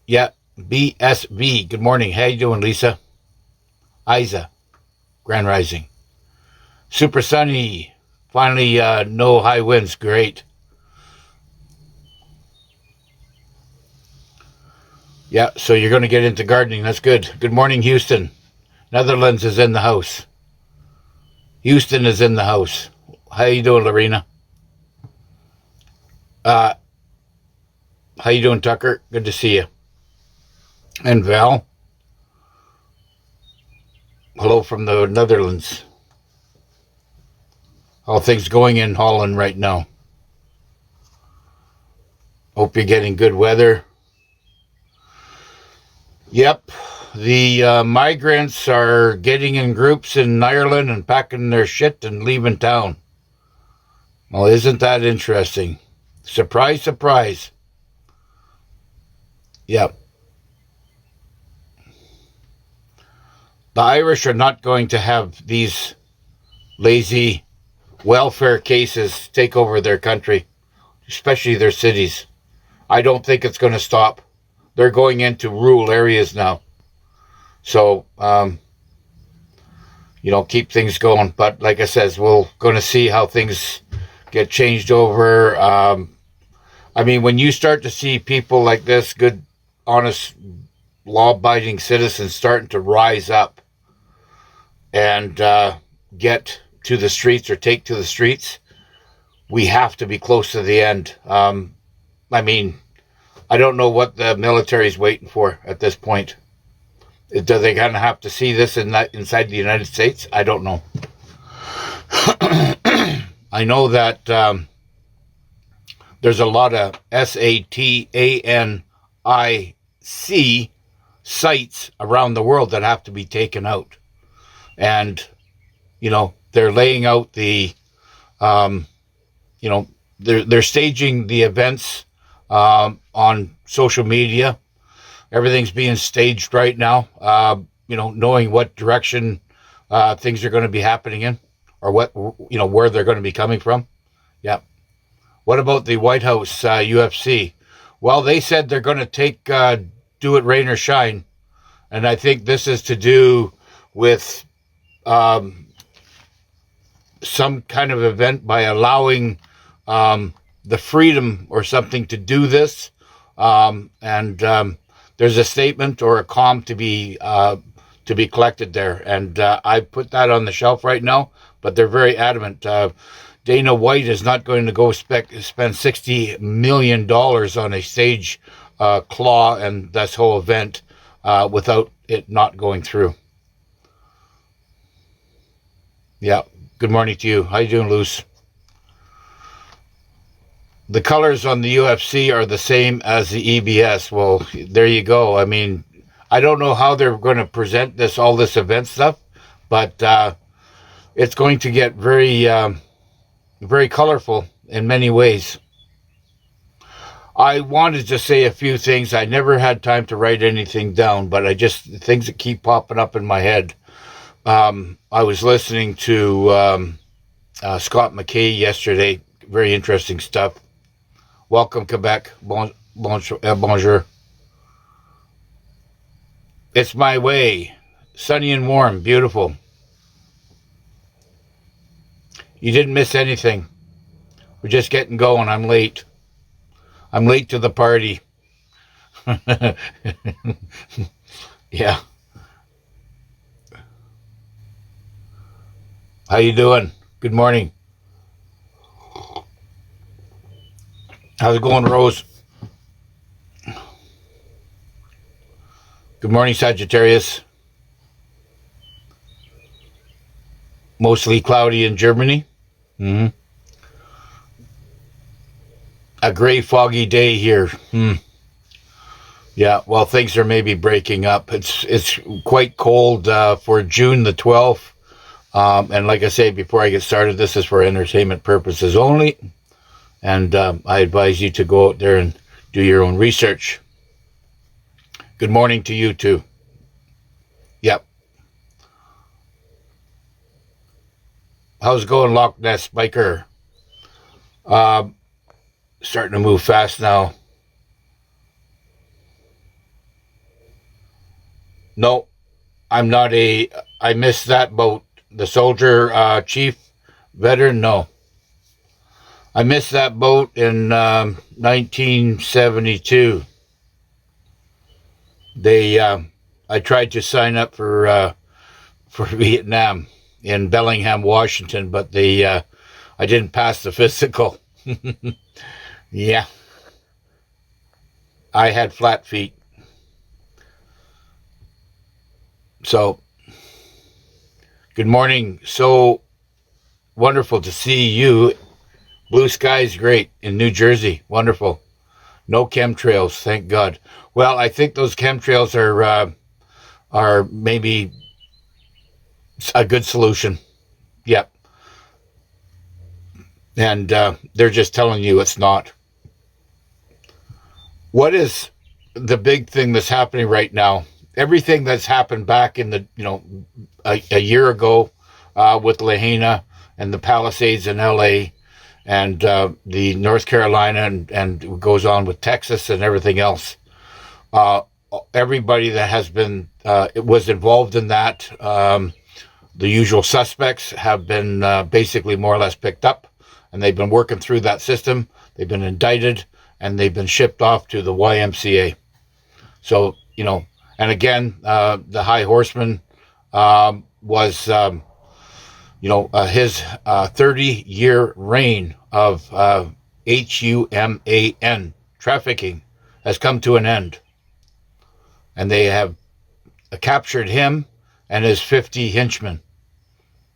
Yeah, BSV. Good morning. How you doing, Lisa? Isa, Grand Rising. Super sunny. Finally, no high winds. Great. Yeah, so you're going to get into gardening. That's good. Good morning, Houston. Netherlands is in the house. Houston is in the house. How you doing, Lorena? Uh, how you doing, Tucker? Good to see you. And Val, hello from the Netherlands. How things going in Holland right now? Hope you're getting good weather. Yep, the migrants are getting in groups in Ireland and packing their shit and leaving town. Well, isn't that interesting? Surprise, surprise. Yep. The Irish are not going to have these lazy welfare cases take over their country, especially their cities. I don't think it's going to stop. They're going into rural areas now. So, keep things going. But like I says, we're going to see how things get changed over. When you start to see people like this, good, honest, law-abiding citizens starting to rise up and get to the streets or take to the streets, we have to be close to the end. I don't know what the military's waiting for at this point. Do they kind of have to see this inside the United States? I don't know. I know that there's a lot of SATANIC sites around the world that have to be taken out. And, they're laying out the, they're staging the events on social media. Everything's being staged right now, knowing what direction things are going to be happening in or where they're going to be coming from. Yeah. What about the White House UFC? Well, they said they're going to take do it rain or shine. And I think this is to do with some kind of event by allowing the freedom or something to do this. There's a statement or a comm to be collected there. And I put that on the shelf right now, but they're very adamant. Dana White is not going to go spend $60 million on a stage claw and this whole event without it not going through. Yeah. Good morning to you. How you doing, Luce? The colors on the UFC are the same as the EBS. Well, there you go. I don't know how they're going to present all this event stuff, but it's going to get very, very colorful in many ways. I wanted to say a few things. I never had time to write anything down, but things that keep popping up in my head. I was listening to Scott McKay yesterday. Very interesting stuff. Welcome, Quebec. Bonjour. It's my way. Sunny and warm. Beautiful. You didn't miss anything. We're just getting going. I'm late. I'm late to the party. Yeah. How you doing? Good morning. How's it going, Rose? Good morning, Sagittarius. Mostly cloudy in Germany. Mm-hmm. A gray, foggy day here. Yeah, well, things are maybe breaking up. It's quite cold for June the 12th. And like I say, before I get started, this is for entertainment purposes only. And I advise you to go out there and do your own research. Good morning to you, too. Yep. How's it going, Loch Ness Biker? Starting to move fast now. No, I'm not a. I missed that boat. The soldier chief veteran. No, I missed that boat in 1972. They. I tried to sign up for Vietnam in Bellingham, Washington, but I didn't pass the physical. Yeah, I had flat feet. So, good morning. So wonderful to see you. Blue skies, great in New Jersey. Wonderful. No chemtrails, thank God. Well, I think those chemtrails are maybe a good solution. Yep. And they're just telling you it's not. What is the big thing that's happening right now? Everything that's happened back in the, a year ago with Lahaina and the Palisades in LA and the North Carolina and goes on with Texas and everything else. Everybody that has been was involved in that, the usual suspects have been basically more or less picked up, and they've been working through that system. They've been indicted, and they've been shipped off to the YMCA. So, and again, the High Horseman was, his 30-year reign of HUMAN trafficking has come to an end. And they have captured him and his 50 henchmen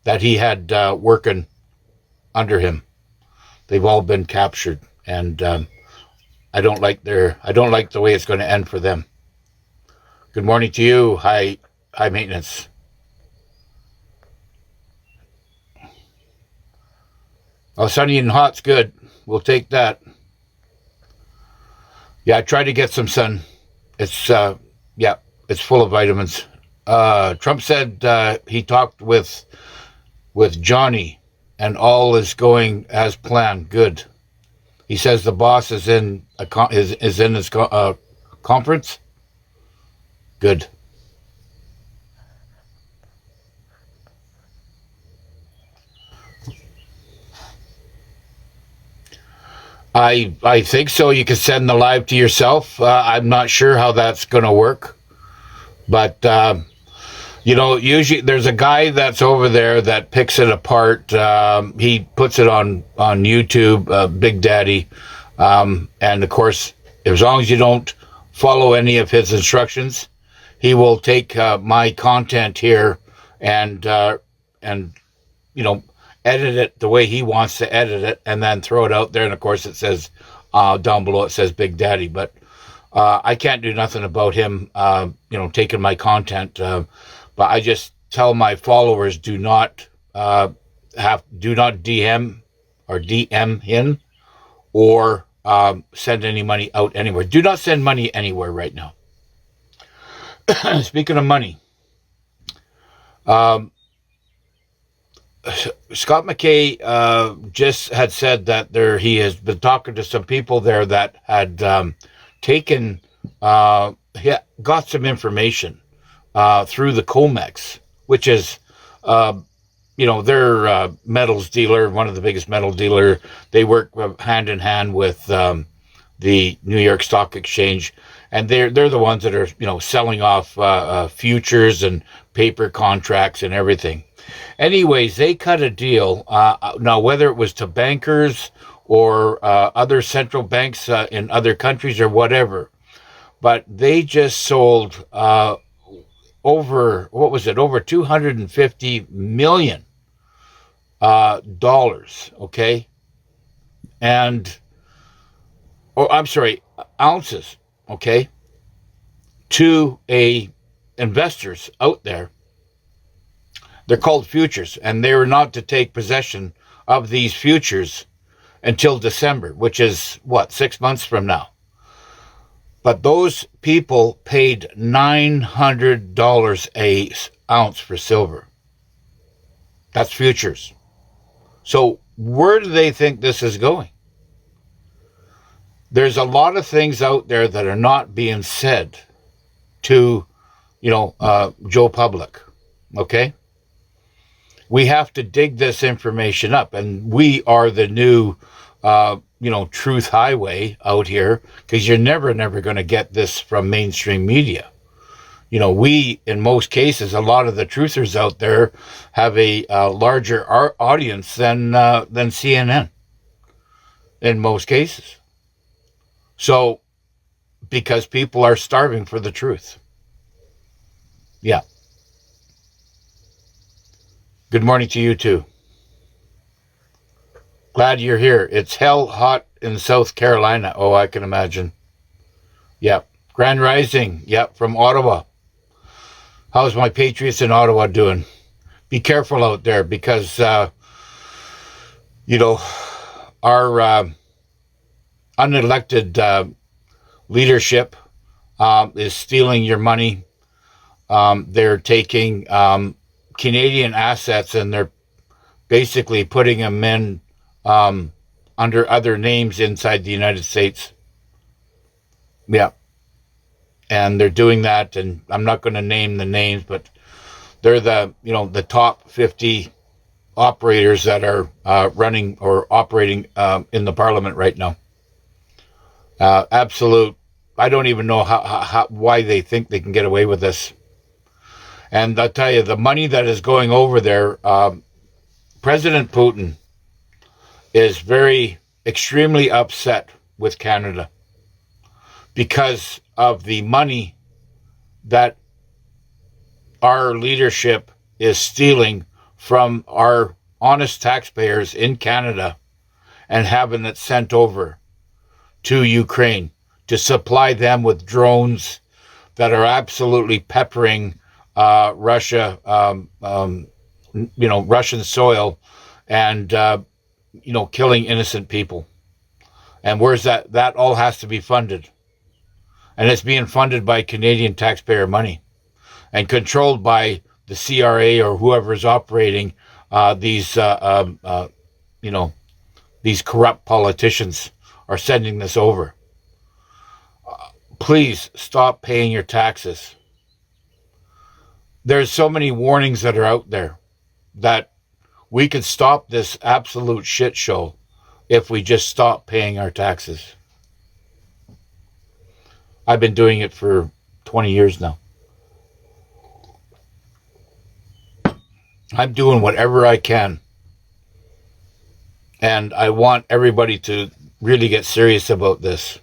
that he had working under him. They've all been captured, and I don't like the way it's going to end for them. Good morning to you, high maintenance. Oh, sunny and hot's good. We'll take that. Yeah, I tried to get some sun. It's it's full of vitamins. Trump said he talked with Johnny, and all is going as planned. Good. He says the boss is in his conference. Good. I think so. You can send the live to yourself. I'm not sure how that's going to work, but usually there's a guy that's over there that picks it apart. He puts it on YouTube, Big Daddy, and of course, as long as you don't follow any of his instructions, he will take my content here and edit it the way he wants to edit it, and then throw it out there. And of course, it says down below, it says Big Daddy, but I can't do nothing about him, taking my content. But I just tell my followers, do not DM or DM him or send any money out anywhere. Do not send money anywhere right now. Speaking of money, Scott McKay just had said that he has been talking to some people there that had got some information through the COMEX, which is, they're metals dealer, one of the biggest metal dealer. They work hand in hand with the New York Stock Exchange, and they're the ones that are selling off futures and paper contracts and everything. Anyways, they cut a deal. Now, whether it was to bankers or other central banks in other countries or whatever, but they just sold over $250 million dollars, okay? Ounces, okay, to investors out there. They're called futures, and they were not to take possession of these futures until December, which is 6 months from now. But those people paid $900 an ounce for silver. That's futures. So where do they think this is going? There's a lot of things out there that are not being said to Joe Public. Okay? We have to dig this information up, and we are the new, truth highway out here, because you're never going to get this from mainstream media. We, in most cases, a lot of the truthers out there have a larger audience than CNN in most cases. So, because people are starving for the truth. Yeah. Good morning to you too. Glad you're here. It's hell hot in South Carolina. Oh, I can imagine. Yeah. Grand Rising. Yeah, from Ottawa. How's my Patriots in Ottawa doing? Be careful out there, because, our unelected leadership is stealing your money. They're taking Canadian assets, and they're basically putting them in under other names inside the United States. Yeah. And they're doing that, and I'm not going to name the names, but they're the top 50 operators that are running or operating in the Parliament right now. Absolute. I don't even know why they think they can get away with this. And I'll tell you, the money that is going over there, President Putin is extremely upset with Canada because of the money that our leadership is stealing from our honest taxpayers in Canada and having it sent over to Ukraine to supply them with drones that are absolutely peppering Russia, Russian soil, and killing innocent people. And where's that? That all has to be funded, and it's being funded by Canadian taxpayer money, and controlled by the CRA or whoever is operating these corrupt politicians are sending this over. Please stop paying your taxes. There's so many warnings that are out there that we could stop this absolute shit show if we just stop paying our taxes. I've been doing it for 20 years now. I'm doing whatever I can. And I want everybody to really get serious about this.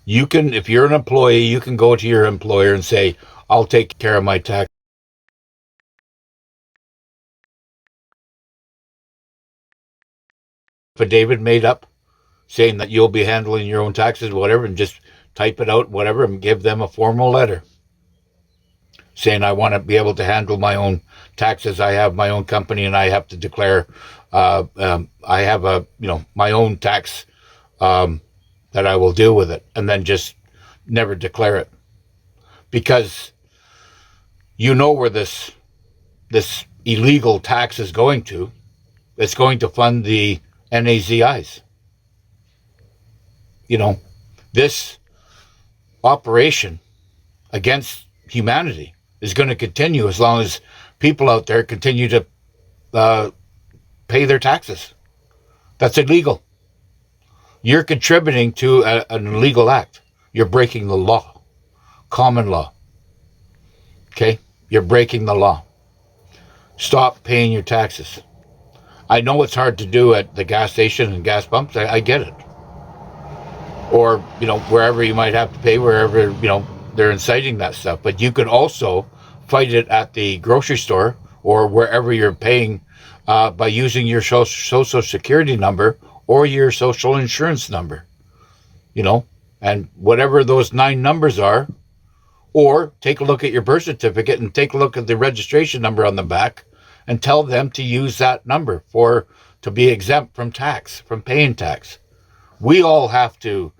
You can, if you're an employee, you can go to your employer and say, I'll take care of my tax. Affidavit made up saying that you'll be handling your own taxes, whatever, and just type it out, whatever, and give them a formal letter saying I want to be able to handle my own taxes. I have my own company, and I have to declare. I have my own tax that I will deal with it, and then just never declare it, because where this illegal tax is going to. It's going to fund the NAZIs. This operation against humanity is going to continue as long as people out there continue to pay their taxes. That's illegal. You're contributing to an illegal act. You're breaking the law, common law. Okay? You're breaking the law. Stop paying your taxes. I know it's hard to do at the gas station and gas pumps. I get it. Or, wherever you might have to pay, wherever, they're inciting that stuff. But you could also fight it at the grocery store or wherever you're paying by using your social security number or your social insurance number, and whatever those 9 numbers are, or take a look at your birth certificate and take a look at the registration number on the back and tell them to use that number to be exempt from tax, from paying tax. We all have to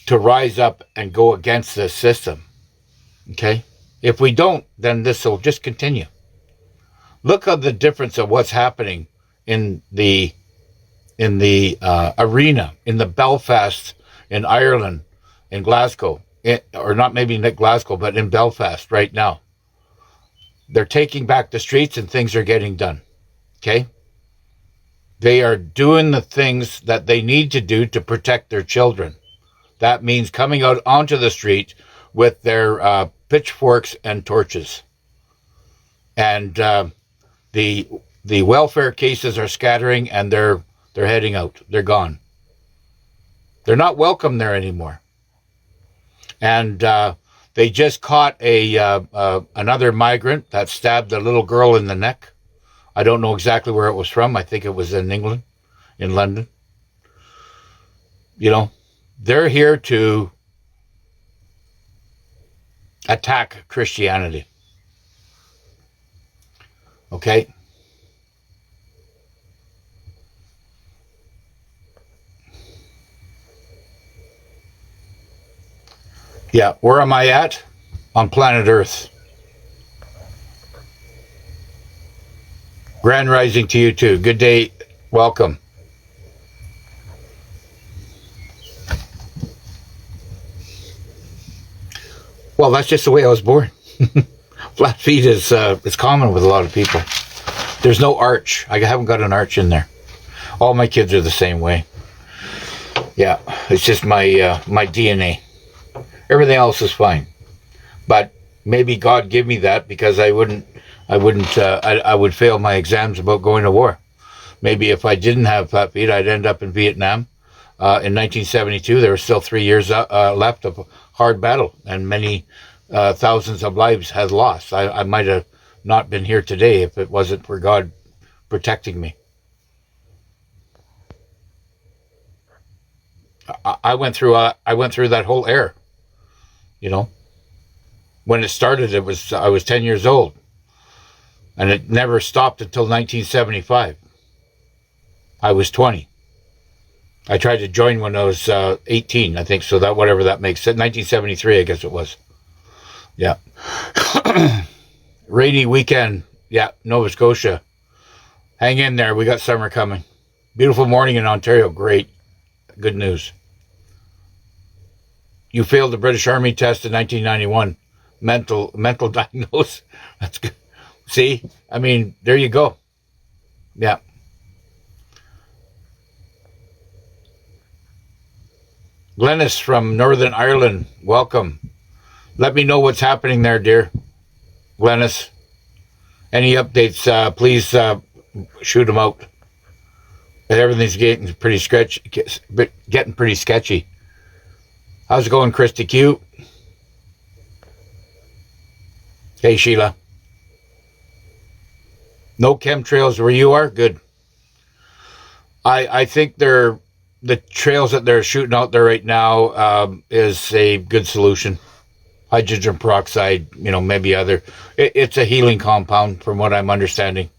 rise up and go against this system. Okay? If we don't, then this will just continue. Look at the difference of what's happening in the arena, in the Belfast, in Ireland, in Glasgow, or not maybe in Glasgow, but in Belfast right now. They're taking back the streets and things are getting done. Okay? They are doing the things that they need to do to protect their children. That means coming out onto the street with their pitchforks and torches. And the welfare cases are scattering, and they're heading out. They're gone. They're not welcome there anymore. And they just caught another migrant that stabbed a little girl in the neck. I don't know exactly where it was from. I think it was in England, in London. You know, they're here to attack Christianity. Okay? Yeah, where am I at? On planet Earth. Grand rising to you too. Good day. Welcome. Well, that's just the way I was born. Flat feet is common with a lot of people. There's no arch. I haven't got an arch in there. All my kids are the same way. Yeah, it's just my my DNA. Everything else is fine, but maybe God give me that because I would fail my exams about going to war. Maybe if I didn't have flat feet, I'd end up in Vietnam. In 1972, there were still 3 years left of hard battle, and many thousands of lives had lost. I might have not been here today if it wasn't for God protecting me. I went through that whole era. You know, when it started, I was 10 years old, and it never stopped until 1975. I was 20. I tried to join when I was 18, I think, so that whatever that makes sense. 1973, I guess it was. Yeah. Rainy weekend. Yeah, Nova Scotia. Hang in there. We got summer coming. Beautiful morning in Ontario. Great. Good news. You failed the British Army test in 1991. Mental diagnosis. That's good. See? I mean, there you go. Yeah. Glennis from Northern Ireland, welcome. Let me know what's happening there, dear. Glennis, any updates, please shoot them out. Everything's getting pretty sketchy. How's it going, Christy Q? Hey, Sheila. No chemtrails where you are? Good. I think the trails that they're shooting out there right now is a good solution. Hydrogen peroxide, maybe other. It's a healing compound from what I'm understanding.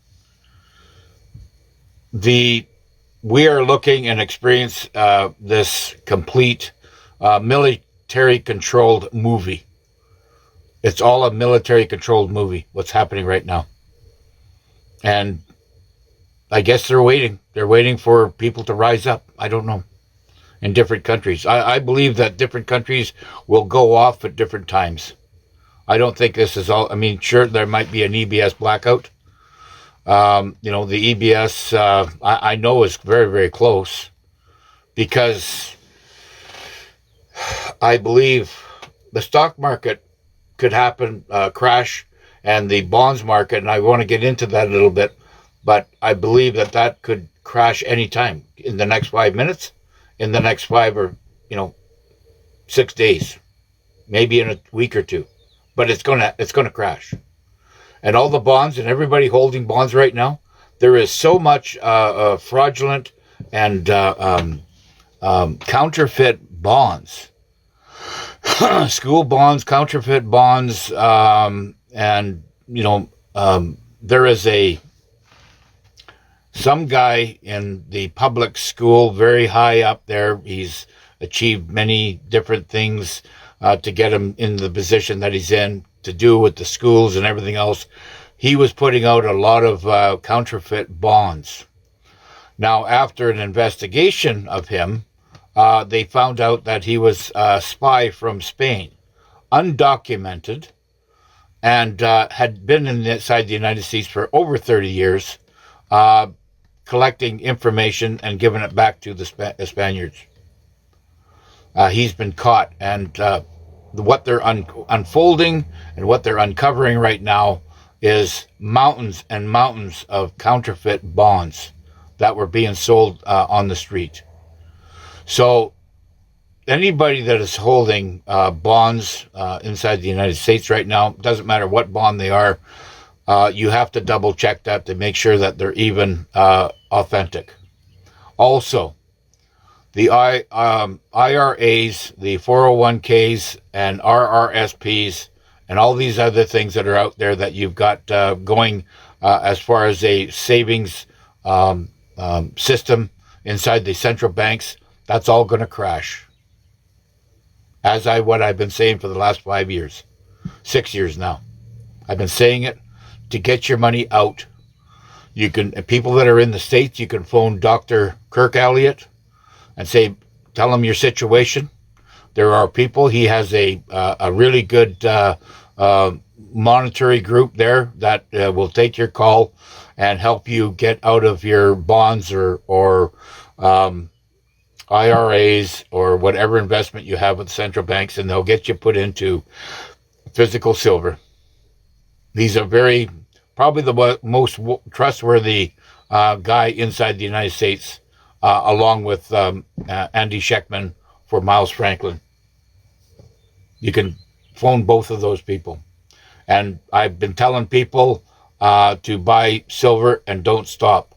We are looking and experience this complete military-controlled movie. It's all a military-controlled movie, what's happening right now. And I guess they're waiting. They're waiting for people to rise up. I don't know. In different countries. I believe that different countries will go off at different times. I don't think this is all. I mean, sure, there might be an EBS blackout. The EBS, I know is very, very close because I believe the stock market could happen, crash, and the bonds market, and I want to get into that a little bit, but I believe that could crash anytime in the next 5 minutes, in the next 5 or 6 days, maybe in a week or two, but it's gonna crash. And all the bonds and everybody holding bonds right now, there is so much fraudulent and counterfeit bonds, school bonds, counterfeit bonds, and there is some guy in the public school, very high up there. He's achieved many different things to get him in the position that he's in, to do with the schools and everything else. He was putting out a lot of counterfeit bonds. Now, after an investigation of him, they found out that he was a spy from Spain. undocumented, and had been inside the United States for over 30 years, collecting information and giving it back to the Spaniards. He's been caught, and what they're unfolding and what they're uncovering right now is mountains and mountains of counterfeit bonds that were being sold on the street. So anybody that is holding bonds inside the United States right now, doesn't matter what bond they are, you have to double check that to make sure that they're even authentic. Also, the IRAs, the 401ks, and RRSPs, and all these other things that are out there that you've got going as far as a savings system inside the central banks, that's all going to crash. What I've been saying for the last 5 years, 6 years now. I've been saying it to get your money out. You can, people that are in the States, you can phone Dr. Kirk Elliott and say, tell him your situation. There are people, he has a really good monetary group there that will take your call and help you get out of your bonds or IRAs or whatever investment you have with central banks, and they'll get you put into physical silver. He's probably the most trustworthy guy inside the United States, along with Andy Schectman for Miles Franklin. You can phone both of those people. And I've been telling people to buy silver and don't stop.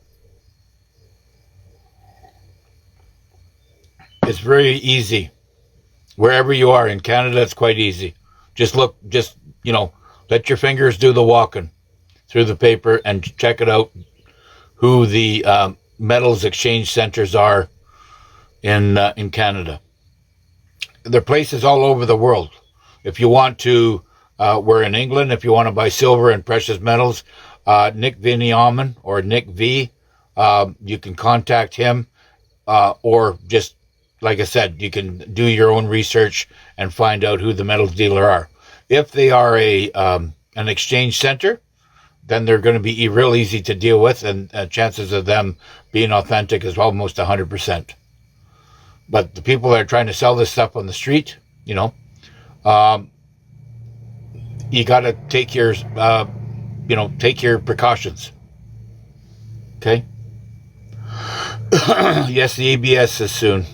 It's very easy. Wherever you are in Canada, it's quite easy. Just let your fingers do the walking through the paper and check it out, who the metals exchange centers are in Canada. There are places all over the world. If you want to, we're in England. If you want to buy silver and precious metals, Nick Viniaman or Nick V, you can contact him, or just, like I said, you can do your own research and find out who the metals dealer are. If they are an exchange center, then they're going to be real easy to deal with, and chances of them being authentic is almost 100%. But the people that are trying to sell this stuff on the street, you got to take your, take your precautions. Okay? Yes, the ABS is soon.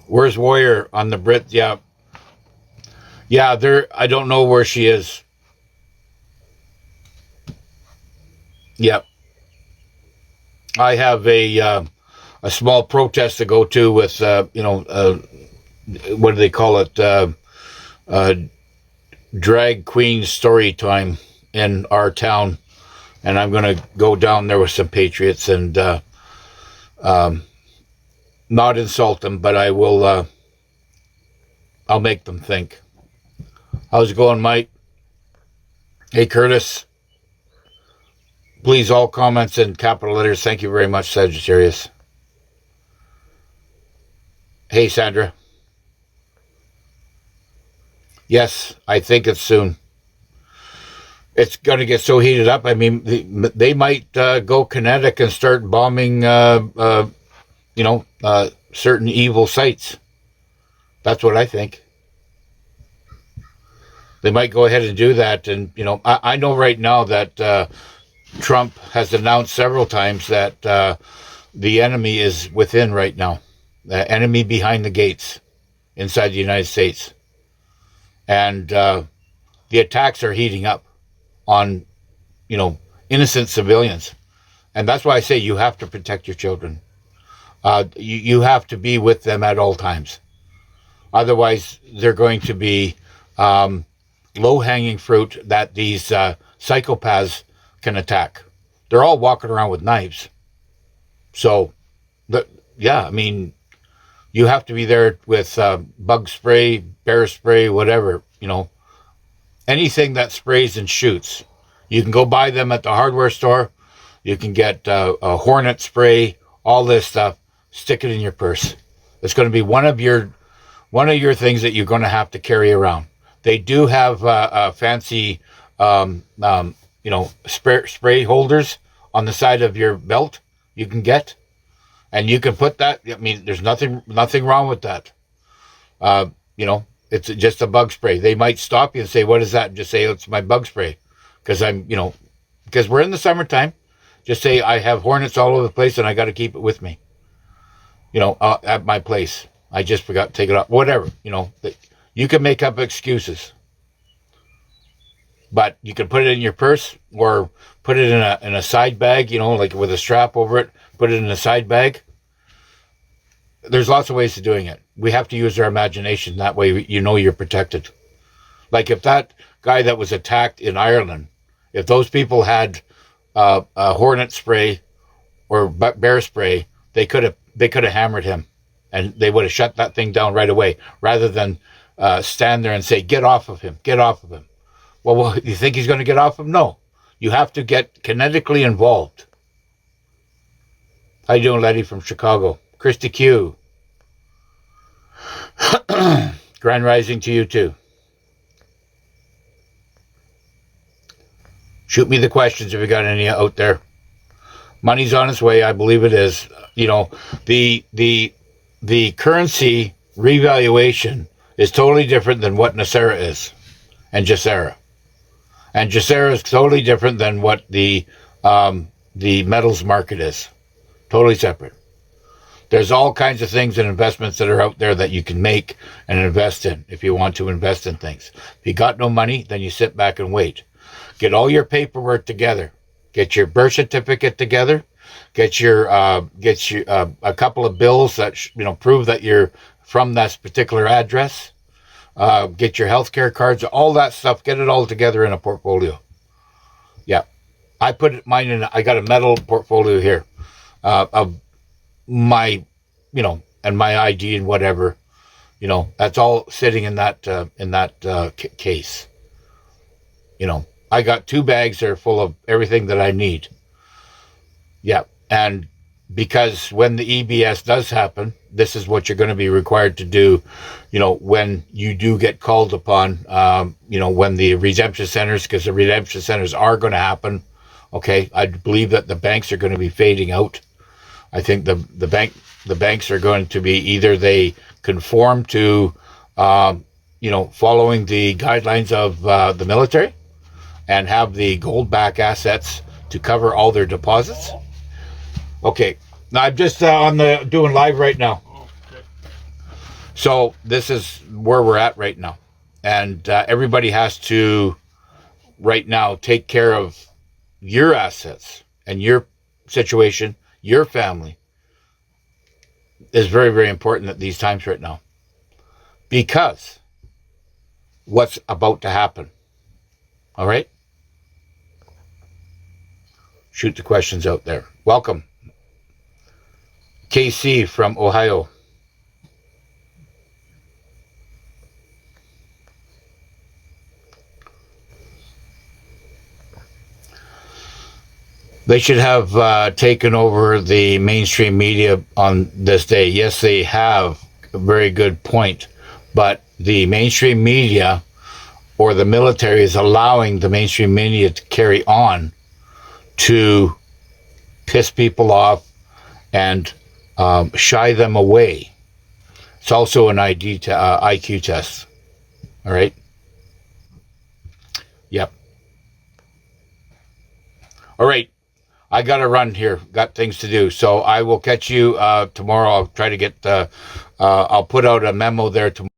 Where's Warrior on the Brit? Yeah, I don't know where she is. Yep. I have a small protest to go to with, what do they call it? Drag queen story time in our town. And I'm going to go down there with some patriots and not insult them, but I will, I'll make them think. How's it going, Mike? Hey, Curtis. Please, all comments in capital letters. Thank you very much, Sagittarius. Hey, Sandra. Yes, I think it's soon. It's going to get so heated up. I mean, they might go kinetic and start bombing, certain evil sites. That's what I think. They might go ahead and do that. And, I know right now that Trump has announced several times that the enemy is within right now. The enemy behind the gates inside the United States. And the attacks are heating up on, innocent civilians. And that's why I say you have to protect your children. You have to be with them at all times. Otherwise, they're going to be low-hanging fruit that these psychopaths can attack. They're all walking around with knives. So, you have to be there with bug spray, bear spray, whatever, anything that sprays and shoots. You can go buy them at the hardware store. You can get a Hornet spray, all this stuff. Stick it in your purse. It's going to be one of your one of your things that you're going to have to carry around. They do have fancy, spray holders on the side of your belt you can get, and you can put that. I mean, there's nothing wrong with that. It's just a bug spray. They might stop you and say, "What is that?" And just say, "It's my bug spray," because because we're in the summertime. Just say, "I have hornets all over the place, and I got to keep it with me. At my place. I just forgot to take it off." Whatever. You can make up excuses. But you can put it in your purse or put it in a side bag, like with a strap over it, put it in a side bag. There's lots of ways of doing it. We have to use our imagination. That way, you're protected. Like if that guy that was attacked in Ireland, if those people had a hornet spray or bear spray, they could have hammered him, and they would have shut that thing down right away, rather than stand there and say, "Get off of him, get off of him." Well, you think he's going to get off him? No. You have to get kinetically involved. How you doing, Letty from Chicago? Christy Q. Grand rising to you too. Shoot me the questions if you got any out there. Money's on its way. I believe it is. The currency revaluation is totally different than what NESARA is and GESARA. And GESARA is totally different than what the metals market is. Totally separate. There's all kinds of things and investments that are out there that you can make and invest in if you want to invest in things. If you got no money, then you sit back and wait. Get all your paperwork together. Get your birth certificate together. Get a couple of bills that prove that you're from that particular address. Get your healthcare cards, all that stuff. Get it all together in a portfolio. Yeah, I put mine in. I got a metal portfolio here of my, and my ID and whatever. That's all sitting in that case. I got 2 bags that are full of everything that I need. Yeah, and because when the EBS does happen, this is what you're going to be required to do, when you do get called upon, when the redemption centers, because the redemption centers are going to happen. Okay, I believe that the banks are going to be fading out. I think the banks are going to be either they conform to, following the guidelines of the military and have the gold back assets to cover all their deposits. Okay, now I'm just doing live right now. Okay. So this is where we're at right now. And everybody has to, right now, take care of your assets and your situation, your family is very, very important at these times right now. Because what's about to happen. All right? Shoot the questions out there. Welcome. KC from Ohio. They should have taken over the mainstream media on this day. Yes, they have. A very good point. But the mainstream media or the military is allowing the mainstream media to carry on to piss people off and shy them away. It's also an IQ test. All right? Yep. All right. I got to run here. Got things to do. So I will catch you tomorrow. I'll try to get I'll put out a memo there tomorrow.